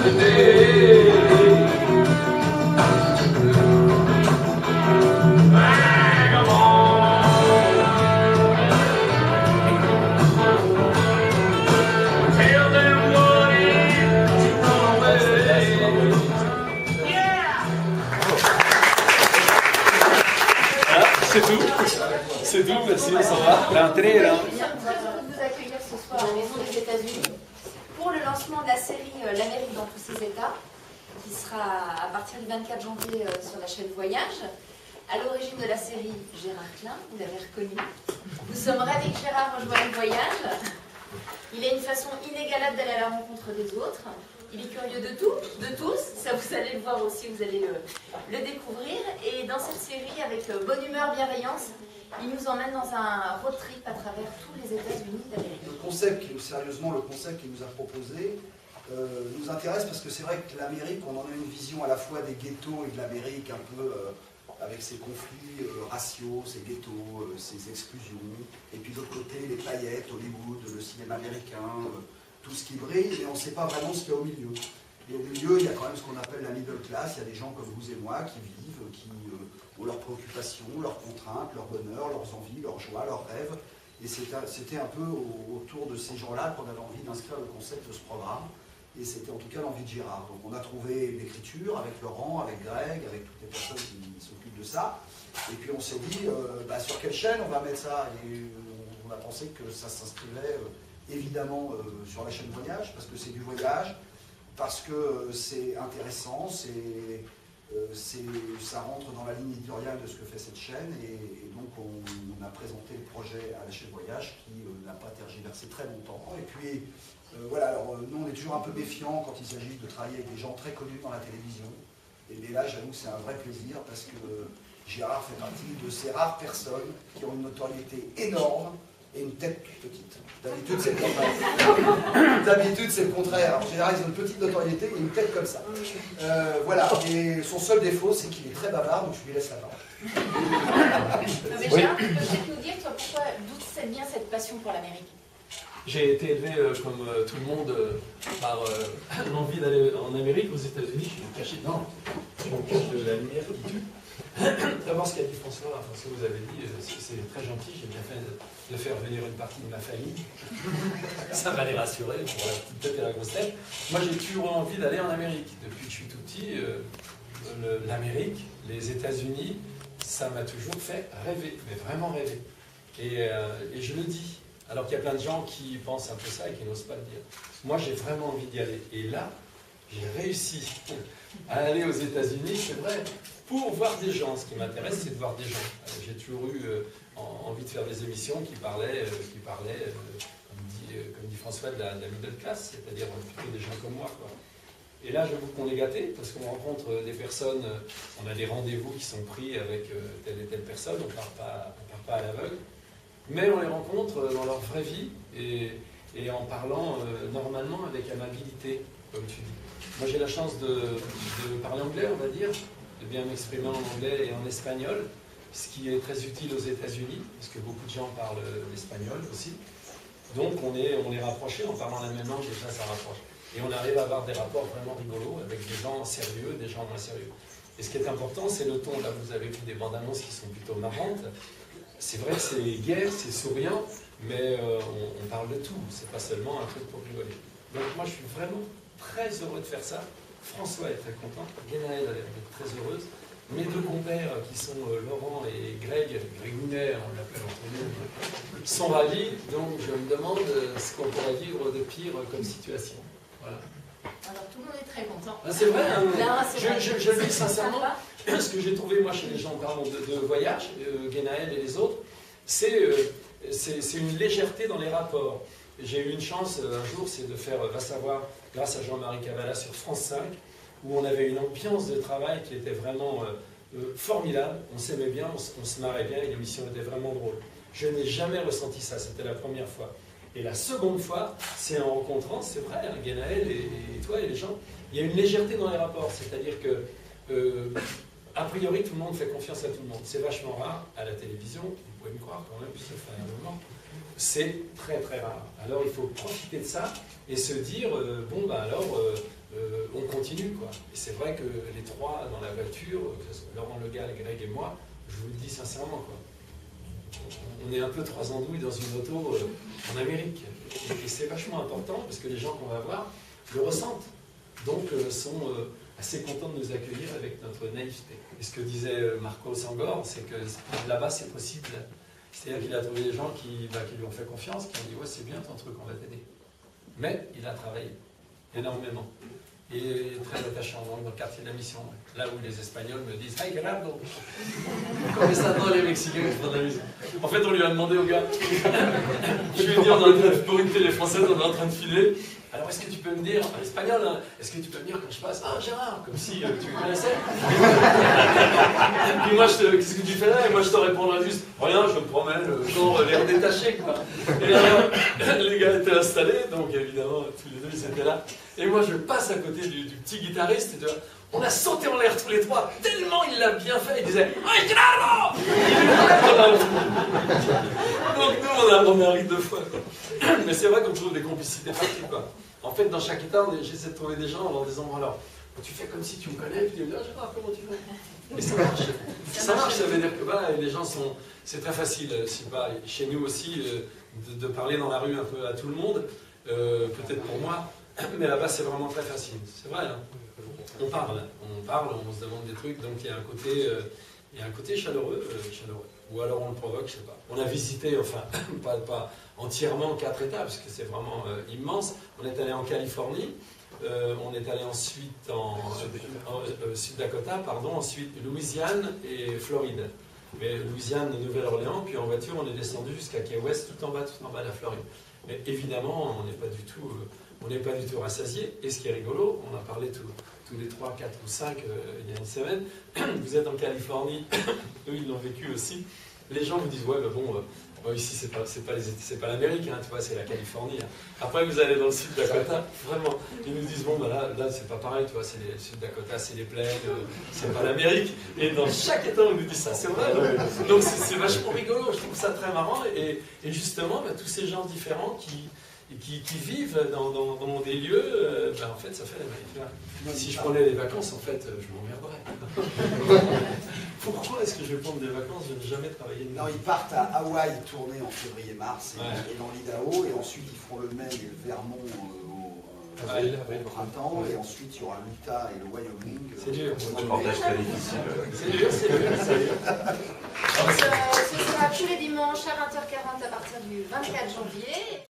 C'est tout, merci, on s'en va. L'entrée, là. Je suis heureux de vous accueillir ce soir à la Maison des États-Unis pour le lancement de la série L'Amérique dans tous ses États, qui sera à partir du 24 janvier sur la chaîne Voyage. À l'origine de la série, Gérard Klein, vous l'avez reconnu. Nous sommes ravis que Gérard rejoigne Voyage. Il a une façon inégalable d'aller à la rencontre des autres. Il est curieux de tout, de tous. Ça, vous allez le voir aussi, vous allez le découvrir. Et dans cette série, avec bonne humeur, bienveillance, il nous emmène dans un road trip à travers tous les États-Unis d'Amérique. Le concept qu'il nous a proposé nous intéresse parce que c'est vrai que l'Amérique, on en a une vision à la fois des ghettos et de l'Amérique un peu avec ses conflits raciaux, ses ghettos, ses exclusions, et puis de l'autre côté les paillettes, Hollywood, le cinéma américain, tout ce qui brille, et on ne sait pas vraiment ce qu'il y a au milieu. Et au milieu, il y a quand même ce qu'on appelle la middle class, il y a des gens comme vous et moi qui vivent, qui ont leurs préoccupations, leurs contraintes, leur bonheur, leurs envies, leurs joies, leurs rêves. Et c'était un peu autour de ces gens-là qu'on avait envie d'inscrire le concept de ce programme. Et c'était en tout cas l'envie de Gérard. Donc on a trouvé l'écriture avec Laurent, avec Greg, avec toutes les personnes qui s'occupent de ça. Et puis on s'est dit, sur quelle chaîne on va mettre ça? Et on a pensé que ça s'inscrivait évidemment sur la chaîne Voyage, parce que c'est du voyage, parce que c'est intéressant, ça rentre dans la ligne éditoriale de ce que fait cette chaîne, et donc on a présenté le projet à la chaîne Voyage qui n'a pas tergiversé très longtemps. Et puis voilà, alors nous on est toujours un peu méfiants quand il s'agit de travailler avec des gens très connus dans la télévision, mais là j'avoue que c'est un vrai plaisir parce que Gérard fait partie de ces rares personnes qui ont une notoriété énorme et une tête toute petite. D'habitude, c'est le contraire. D'habitude, c'est le contraire. En général, ils ont une petite notoriété et une tête comme ça. Voilà. Et son seul défaut, c'est qu'il est très bavard, donc je lui laisse la parole. Mais Gérard, tu peux peut-être nous dire, toi, d'où vient cette passion pour l'Amérique? J'ai été élevé, comme tout le monde, par l'envie d'aller en Amérique, aux États-Unis. Je me cachais dedans. Je me cache de la lumière qui tue. D'abord, ce qu'a dit François, ce que vous avez dit, c'est très gentil. J'ai bien fait de faire venir une partie de ma famille. Ça va les rassurer pour la petite tête et la grosse tête. Moi, j'ai toujours envie d'aller en Amérique. Depuis que je suis tout petit, l'Amérique, les États-Unis, ça m'a toujours fait rêver, mais vraiment rêver. Et je le dis, alors qu'il y a plein de gens qui pensent un peu ça et qui n'osent pas le dire. Moi, j'ai vraiment envie d'y aller. Et là, j'ai réussi à aller aux États-Unis, c'est vrai, pour voir des gens. Ce qui m'intéresse, c'est de voir des gens. J'ai toujours eu envie de faire des émissions qui parlaient comme dit François, de la middle class, c'est-à-dire plutôt des gens comme moi, quoi. Et là, j'avoue qu'on est gâtés, parce qu'on rencontre des personnes, on a des rendez-vous qui sont pris avec telle et telle personne, on ne part pas à l'aveugle, mais on les rencontre dans leur vraie vie, et en parlant normalement avec amabilité, comme tu dis. Moi, j'ai la chance de parler anglais, on va dire, de bien m'exprimer en anglais et en espagnol, ce qui est très utile aux États-Unis, parce que beaucoup de gens parlent l'espagnol aussi. Donc on est rapprochés, en parlant la même langue, déjà ça rapproche. Et on arrive à avoir des rapports vraiment rigolos avec des gens sérieux, des gens moins sérieux. Et ce qui est important, c'est le ton. Là, vous avez vu des bandes annonces qui sont plutôt marrantes. C'est vrai que c'est gai, c'est souriant, mais on parle de tout. C'est pas seulement un truc pour rigoler. Donc moi, je suis vraiment très heureux de faire ça. François est très content. Guénaëlle a l'air d'être très heureuse. Mes deux compères, qui sont Laurent et Greg, Grégounet, on l'appelle entre nous, sont ravis. Donc je me demande ce qu'on pourrait vivre de pire comme situation. Voilà. Alors tout le monde est très content. Ah, c'est vrai, hein, Là, je le dis sincèrement, ce que j'ai trouvé moi chez les gens parlant de voyage, Guénaëlle et les autres, c'est une légèreté dans les rapports. J'ai eu une chance un jour, c'est de faire Va savoir, grâce à Jean-Marie Cavalla sur France 5, où on avait une ambiance de travail qui était vraiment formidable. On s'aimait bien, on se marrait bien et l'émission était vraiment drôle. Je n'ai jamais ressenti ça, c'était la première fois. Et la seconde fois, c'est en rencontrant, c'est vrai, hein, Guénaëlle et toi et les gens, il y a une légèreté dans les rapports, c'est-à-dire que, a priori, tout le monde fait confiance à tout le monde. C'est vachement rare à la télévision, vous pouvez me croire quand même, puis ça fait un moment. C'est très très rare. Alors il faut profiter de ça et se dire, bon ben alors, on c'est vrai que les trois dans la voiture, que ce soit Laurent Le Gall, Greg et moi, je vous le dis sincèrement, quoi. On est un peu trois andouilles dans une auto en Amérique. Et c'est vachement important parce que les gens qu'on va voir le ressentent. Donc sont assez contents de nous accueillir avec notre naïveté. Et ce que disait Marco Sangor, c'est que là-bas c'est possible. C'est-à-dire qu'il a trouvé des gens qui lui ont fait confiance, qui ont dit ouais c'est bien ton truc, on va t'aider. Mais il a travaillé énormément. Et très attachant dans le quartier de la Mission, là où les Espagnols me disent hey Gerardo, comme ça dans les Mexicains qui font de la musique. En fait, on lui a demandé au gars, je lui ai dit pour une télé française, on est en train de filer. Alors, est-ce que tu peux me dire, en espagnol, hein, est-ce que tu peux me dire quand je passe, ah Gérard, comme si tu me connaissais. Et puis moi, qu'est-ce que tu fais là? Et moi, je te répondrai juste, rien, je me promène, genre l'air détaché, quoi. Et alors, les gars étaient installés, donc évidemment, tous les deux, ils étaient là. Et moi, je passe à côté du petit guitariste, et on a sauté en l'air tous les trois, tellement il l'a bien fait, il disait, hey Gerardo! Donc nous, on arrive deux fois, quoi. Mais c'est vrai qu'on trouve des complicités partout, quoi. En fait, dans chaque état, j'essaie de trouver des gens en leur disant, alors, tu fais comme si tu me connais, et puis tu me dis, ah Gérard, comment tu fais? Et ça marche. Ça marche, ça veut dire que bah, les gens sont... C'est très facile, chez nous aussi, de parler dans la rue un peu à tout le monde, peut-être pour moi, mais là-bas c'est vraiment très facile. C'est vrai, hein. On parle, on se demande des trucs, donc il y a un côté chaleureux. Ou alors on le provoque, je sais pas. On a visité, enfin, pas entièrement 4 États, parce que c'est vraiment immense. On est allé en Californie, on est allé ensuite en Sud Dakota, ensuite Louisiane et Floride. Mais Louisiane, Nouvelle-Orléans, puis en voiture, on est descendu jusqu'à Key West, tout en bas de la Floride. Mais évidemment, on n'est pas du tout rassasié. Et ce qui est rigolo, on a parlé tous les 3, 4 ou 5 il y a une semaine, vous êtes en Californie, eux ils l'ont vécu aussi, les gens vous disent ouais mais bon, ici c'est pas l'Amérique, hein, tu vois, c'est la Californie. Hein. Après vous allez dans le Sud Dakota, vraiment, ils nous disent bon bah là c'est pas pareil, tu vois, c'est le Sud Dakota, c'est les plaines, c'est pas l'Amérique, et dans chaque état on nous dit ça, c'est vrai, donc c'est vachement rigolo, je trouve ça très marrant, et justement bah, tous ces gens différents qui vivent dans des lieux, en fait, ça fait l'Amérique. Si je prenais des vacances, en fait, je m'emmerderais. Pourquoi est-ce que je vais prendre des vacances? Je n'ai jamais travaillé. Non, ils partent à Hawaï tourner en février-mars et dans l'Idaho, et ensuite ils feront le Maine et le Vermont au printemps, et ensuite il y aura l'Utah et le Wyoming. C'est dur. Le portage très difficile. C'est dur. Ce sera tous les dimanches à 20h40 à partir du 24 janvier.